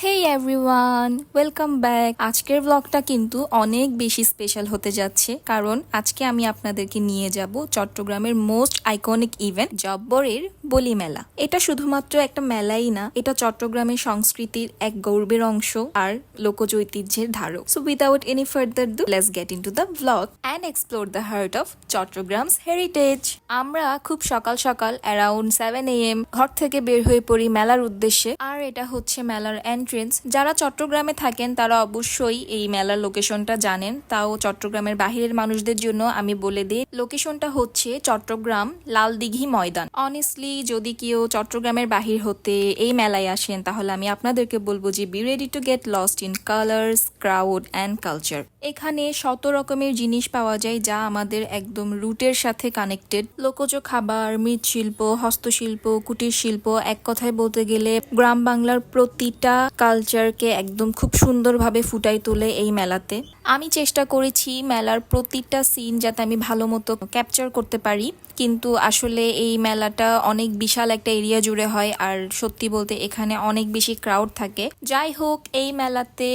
হেই everyone, welcome back. আজকের ব্লগটা কিন্তু অনেক বেশি স্পেশাল হতে যাচ্ছে, কারণ আজকে আমি আপনাদেরকে নিয়ে যাব চট্টগ্রামের মোস্ট আইকনিক ইভেন্ট জব্বরের বলি মেলা। এটা শুধুমাত্র একটা মেলাই না, এটা চট্টগ্রামের সংস্কৃতির এক গর্বের অংশ আর লোকজ ঐতিহ্যের ধারক। So without any further do, let's get into the blog and explore the heart of Chattogram's heritage. আমরা খুব সকাল সকাল অ্যারাউন্ড 7 AM ঘর থেকে বের হয়ে পড়ি মেলার উদ্দেশ্যে। আর এটা হচ্ছে মেলার এন্ট্রেন্স। যারা চট্টগ্রামে থাকেন তারা অবশ্যই এই মেলার লোকেশনটা জানেন, তাও চট্টগ্রামের বাহিরের মানুষদের জন্য আমি বলে দিই, লোকেশনটা হচ্ছে চট্টগ্রাম লালদিঘি ময়দান। অনেস্টলি যদি কেউ চট্টগ্রামের বাহির হতে এই মেলায় আসেন, তাহলে আমি আপনাদেরকে বলবো যে be ready to get lost in colours, crowd and culture. এখানে শত রকমের জিনিস পাওয়া যায় যা আমাদের একদম রুটের সাথে কানেক্টেড। লোকজ খাবার, মৃৎশিল্প, হস্তশিল্প, কুটির শিল্প, এক কথায় বলতে গেলে গ্রাম বাংলার প্রতিটা কালচারকে একদম খুব সুন্দরভাবে ফুটাই তোলে এই মেলাতে। আমি চেষ্টা করেছি মেলার প্রতিটা সিন যাতে আমি ভালো মতো ক্যাপচার করতে পারি, কিন্তু আসলে এই মেলাটা অনেক বিশাল একটা এরিয়া জুড়ে হয়, আর সত্যি বলতে এখানে অনেক বেশি ক্রাউড থাকে। যাই হোক, এই মেলাতে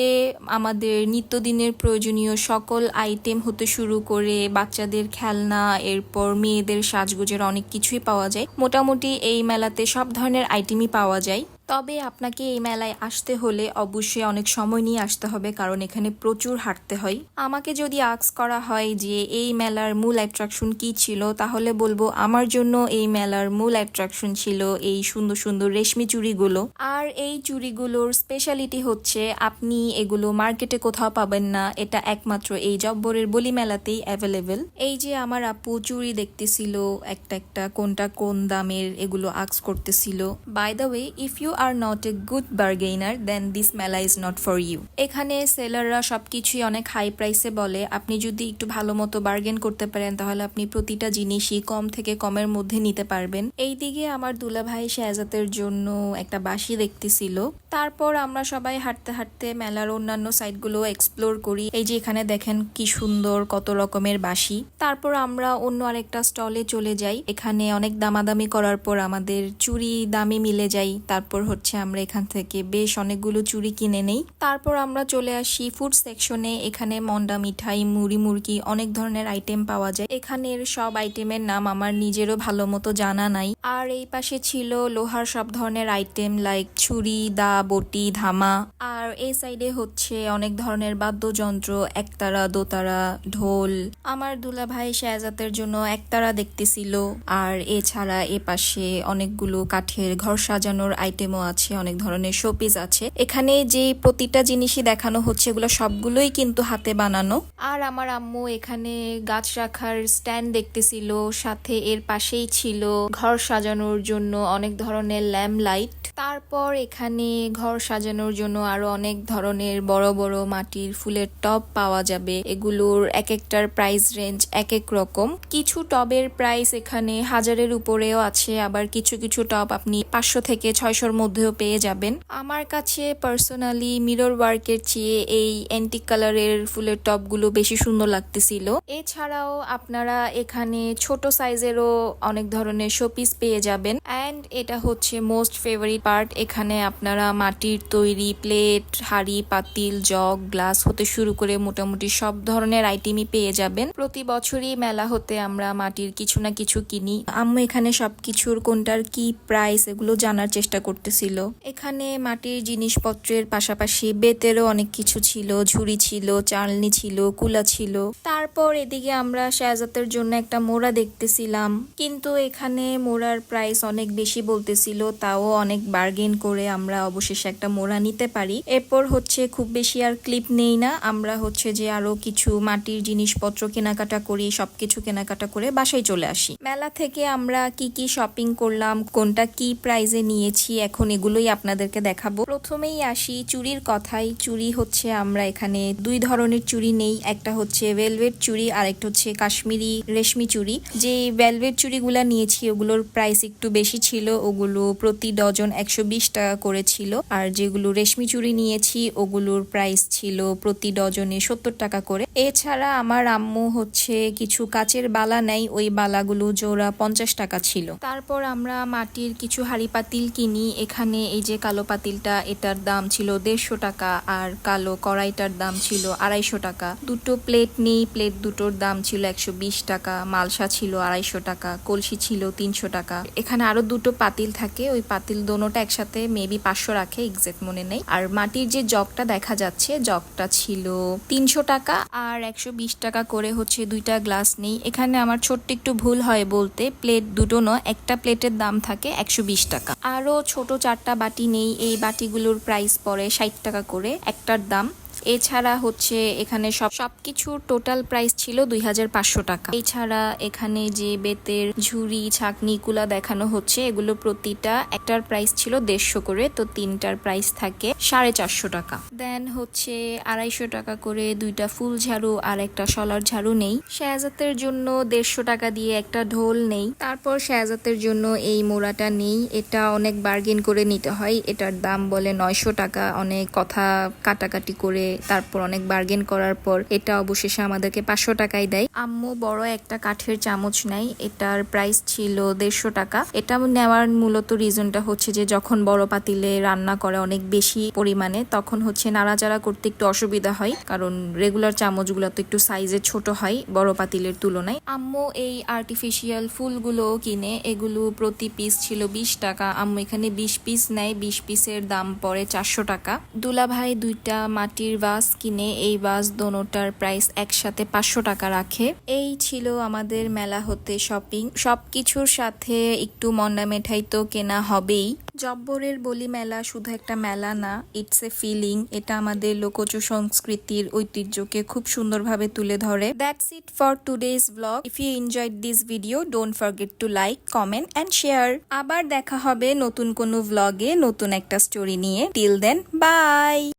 আমাদের নিত্যদিনের প্রয়োজনীয় সকল আইটেম হতে শুরু করে বাচ্চাদের খেলনা, এরপর মেয়েদের সাজগোজের অনেক কিছুই পাওয়া যায়। মোটামুটি এই মেলাতে সব ধরনের আইটেমই পাওয়া যায়। তবে আপনাকে এই মেলায় আসতে হলে অবশ্যই অনেক সময় নিয়ে আসতে হবে, কারণ এখানে প্রচুর হাঁটতে হয়। আমাকে যদি আস্ক করা হয় যে এই মেলার মূল অ্যাট্রাকশন কি ছিল, তাহলে বলবো আমার জন্য এই মেলার মূল অ্যাট্রাকশন ছিল এই সুন্দর সুন্দর রেশমি চুড়িগুলো। আর এই চুড়িগুলোর স্পেশালিটি হচ্ছে আপনি এগুলো মার্কেটে কোথাও পাবেন না, এটা একমাত্র এই জব্বরের বলি মেলাতেই অ্যাভেলেবেল। এই যে আমার আপু চুড়ি দেখতেছিল একটা একটা, কোনটা কোন দামের এগুলো আস্ক করতেছিল। By the way, if you are not a good bargainer then this mela is not for you. এখানে সেলাররা সবকিছুই অনেক হাই প্রাইসে বলে, আপনি যদি একটু ভালো মতো বার্গেন করতে পারেন তাহলে আপনি প্রতিটা জিনিসই কম থেকে কমের মধ্যে নিতে পারবেন। এইদিকে আমার দুলাভাই শেহজাতের জন্য একটা বাঁশি দেখতেছিল। তারপর আমরা সবাই হাঁটতে হাঁটতে মেলার অন্যান্য সাইটগুলো এক্সপ্লোর করি। এই যে এখানে দেখেন কি সুন্দর কত রকমের বাঁশি। তারপর আমরা অন্য আরেকটা স্টলে চলে যাই। এখানে অনেক দামাদামি করার পর আমাদের চুড়ি দামে মিলে যায়। তারপর হচ্ছে আমরা এখান থেকে বেশ অনেকগুলো চুড়ি কিনে নেই। তারপর আমরা চলে আসি ফুড সেকশনে। এখানে মন্ডা মিঠাই, মুড়ি, মুরগি অনেক ধরনের আইটেম পাওয়া যায়। এখানের সব আইটেমের নাম আমার নিজেরও ভালো মতো জানা নাই। আর এই পাশে ছিল লোহার সব ধরনের আইটেম লাইক ছুরি, দা, বটি, ধামা। আর এই সাইডে হচ্ছে অনেক ধরনের বাদ্যযন্ত্র, একতারা, দোতারা, ঢোল। আমার দুলাভাই শেহজাতের জন্য একতারা দেখতেছিল। আর এছাড়া এ পাশে অনেকগুলো কাঠের ঘর সাজানোর আইটেমও আছে, অনেক ধরনের শোপিস আছে। এখানে যে প্রতিটা জিনিসই দেখানো হচ্ছে এগুলো সবগুলোই কিন্তু হাতে বানানো। আর আমার আম্মু এখানে গাছ রাখার স্ট্যান্ড দেখতেছিল, সাথে এর পাশেই ছিল ঘর সাজানোর জন্য অনেক ধরনের ল্যাম্প লাইট। তারপর এখানে ঘর সাজানোর জন্য আরো অনেক ধরনের বড় বড় মাটির ফুলের টব পাওয়া যাবে। এগুলোর এক একটার প্রাইস রেঞ্জ এক এক রকম। কিছু টবের প্রাইস এখানে 1000-এর উপরেও আছে, আবার কিছু কিছু টব আপনি 500 থেকে 600-র মধ্যেও পেয়ে যাবেন। আমার কাছে পার্সোনালি মিরর ওয়ার্কের চেয়ে এই অ্যান্টিক কালারের ফুলের টবগুলো বেশি সুন্দর লাগতেছিল। এছাড়াও আপনারা এখানে ছোট সাইজেরও অনেক ধরনের শোপিস পেয়ে যাবেন। অ্যান্ড এটা হচ্ছে মোস্ট ফেভারিট পার্ট, এখানে আপনারা মাটির তৈরি প্লেট, হাঁড়ি, পাতিল, জগ, গ্লাস হতে শুরু করে মোটামুটি সব ধরনের আইটেমই পেয়ে যাবেন। প্রতি বছরই মেলা হতে আমরা মাটির কিছু না কিছু কিনি। আম্মু এখানে সবকিছুর কোনটার কি প্রাইস এগুলো জানার চেষ্টা করতেছিল। এখানে মাটির জিনিসপত্রের পাশাপাশি বেতেরও অনেক কিছু ছিল, ঝুড়ি ছিল, চালনি ছিল, কুলা ছিল। তারপর এদিকে আমরা শেহজাতের জন্য একটা মোড়া দেখতেছিলাম, কিন্তু এখানে মোড়ার প্রাইস অনেক বেশি বলতেছিল, তাও অনেক বার্গেন করে আমরা অবশেষে একটা মোড়া নিতে পারি। এরপর হচ্ছে খুব বেশি আর ক্লিপ নেই না, আমরা হচ্ছে যে আরো কিছু মাটির জিনিসপত্র কেনাকাটা করি, সবকিছু কেনাকাটা করে বাসায় চলে আসি। মেলা থেকে আমরা কি কি শপিং করলাম, কোনটা কি প্রাইজে নিয়েছি, এখন এগুলোই আপনাদেরকে দেখাবো। প্রথমেই আসি চুড়ির কথাই। চুড়ি হচ্ছে আমরা এখানে দুই ধরনের চুড়ি নেই, একটা হচ্ছে ভেলভেট চুড়ি আর একটা হচ্ছে কাশ্মীরি রেশমি চুড়ি। যে ভেলভেট চুড়িগুলা নিয়েছি ওগুলোর প্রাইস একটু বেশি ছিল, ওগুলো প্রতি ডজন 120 টাকা করে ছিল, আর যেগুলো রেশমি চুড়ি নিয়েছি ওগুলোর প্রাইস ছিল প্রতি ডজনে 70 টাকা করে। এছাড়া আমার আম্মু হচ্ছে কিছু কাচের বালা নেয়, ওই বালাগুলো জোড়া 50 টাকা ছিল। তারপর আমরা মাটির কিছু হাঁড়ি পাতিল কিনি। এখানে এই যে কালো পাতিলটা, এটার দাম ছিল 150 টাকা, আর কালো কড়াইটার দাম ছিল 250 টাকা। দুটো প্লেট নেই, প্লেট দুটোর দাম ছিল 120 টাকা। মালসা ছিল 250 টাকা, কলসি ছিল 300 টাকা। এখানে আরো দুটো পাতিল থাকে, ওই পাতিল দোনোটা একসাথে মেবি 500 রাখে, এক্সাক্ট মনে নেই। আর মাটির যে জগটা দেখা যাচ্ছে, জগটা ছিল 300 টাকা, আর 120 টাকা করে হচ্ছে দুইটা গ্লাস নেই। এখানে আমার ছোট্ট একটু ভুল হয় বলতে, প্লেট দুটো নয়, একটা প্লেটের দাম থাকে 120 টাকা। আরো ছোট 4টা বাটি নেই, এই বাটিগুলোর প্রাইস পড়ে 60 টাকা করে একটার দাম। এছাড়া হচ্ছে এখানে সবকিছুর টোটাল প্রাইস ছিল 2500 টাকা। এছাড়া এখানে যে বেতের ঝুড়ি ছাকনি কুলা দেখানো হচ্ছে, এগুলো প্রতিটা একটার প্রাইস ছিল 150 করে, তো তিনটার প্রাইস থাকে 450 টাকা। দেন হচ্ছে 250 টাকা করে দুইটা ফুল ঝাড়ু আর একটা শলার ঝাড়ু নেই। শেহজাতের জন্য 150 টাকা দিয়ে একটা ঢোল নেই। তারপর শেহজাতের জন্য এই মোড়াটা নেই, এটা অনেক বার্গেন করে নিতে হয়, এটার দাম বলে 900 টাকা। অনেক কথা কাটাকাটি করে তারপর অনেক বার্গেন করার পর এটা অবশেষে আমাদেরকে 500 টাকায় দেয়। আম্মু বড় একটা কাঠের চামচ নেয়, এটার প্রাইস ছিল 150 টাকা। এটা নেওয়ার মূলত রিজনটা হচ্ছে যে যখন বড় পাতিলে রান্না করে অনেক বেশি পরিমাণে, তখন হচ্ছে নাড়াচাড়া করতে একটু অসুবিধা হয়, কারণ রেগুলার চামচগুলো তো একটু সাইজে ছোট হয় বড় পাতিলের তুলনায়। আম্মু এই আর্টিফিশিয়াল ফুলগুলো কিনে, এগুলো প্রতি পিস ছিল 20 টাকা। আম্মু এখানে 20 পিস নেয়, 20 পিসের দাম পড়ে 400 টাকা। দুলাভাই দুইটা মাটির ভাস কিনে, এই ভাস দোনোটার প্রাইস একসাথে 500 টাকা রাখে। এই ছিল আমাদের মেলা হতে শপিং। সবকিছুর সাথে একটু মন্ডা মিঠাই তো কেনা হবেই। জব্বরের বলি মেলা শুধু একটা মেলা না, ইটস এ ফিলিং। এটা আমাদের লোকজ সংস্কৃতির ঐতিহ্যকে খুব সুন্দরভাবে তুলে ধরে। That's it for today's blog. If you enjoyed this video, don't forget to like, comment and share. আবার দেখা হবে নতুন কোনো ভ্লগে নতুন একটা স্টোরি নিয়ে। Till then, by.